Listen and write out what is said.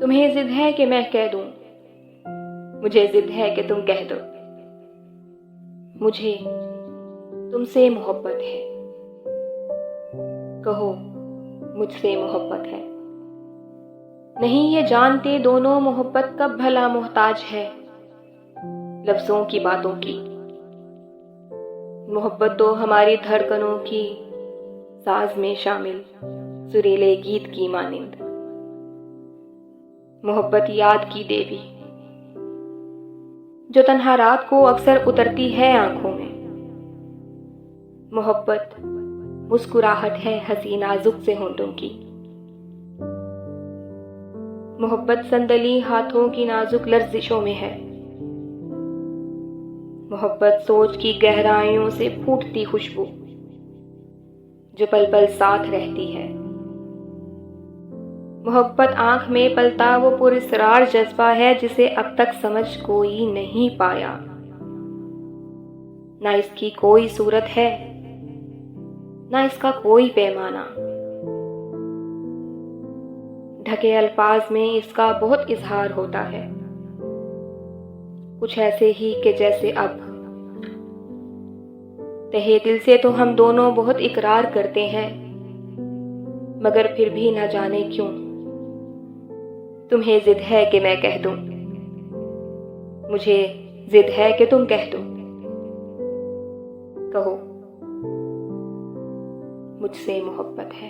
तुम्हें जिद है कि मैं कह दूं, मुझे जिद है कि तुम कह दो। मुझे तुमसे मोहब्बत है, कहो मुझसे मोहब्बत है। नहीं ये जानते दोनों मोहब्बत कब भला मोहताज है लफ्जों की बातों की। मोहब्बत तो हमारी धड़कनों की साज में शामिल सुरीले गीत की मानिंद। मोहब्बत याद की देवी जो तन्हा रात को अक्सर उतरती है आंखों में। मोहब्बत मुस्कुराहट है हसी नाजुक से होंठों की। मोहब्बत संदली हाथों की नाजुक लर्जिशों में है। मोहब्बत सोच की गहराइयों से फूटती खुशबू जो पल पल साथ रहती है। मोहब्बत आंख में पलता वो पुरस्रार जज्बा है जिसे अब तक समझ कोई नहीं पाया। ना इसकी कोई सूरत है ना इसका कोई पैमाना। ढके अल्फाज में इसका बहुत इजहार होता है, कुछ ऐसे ही कि जैसे अब तहे दिल से तो हम दोनों बहुत इकरार करते हैं, मगर फिर भी न जाने क्यों तुम्हें जिद है कि मैं कह दूं, मुझे जिद है कि तुम कह दो। कहो मुझसे मोहब्बत है।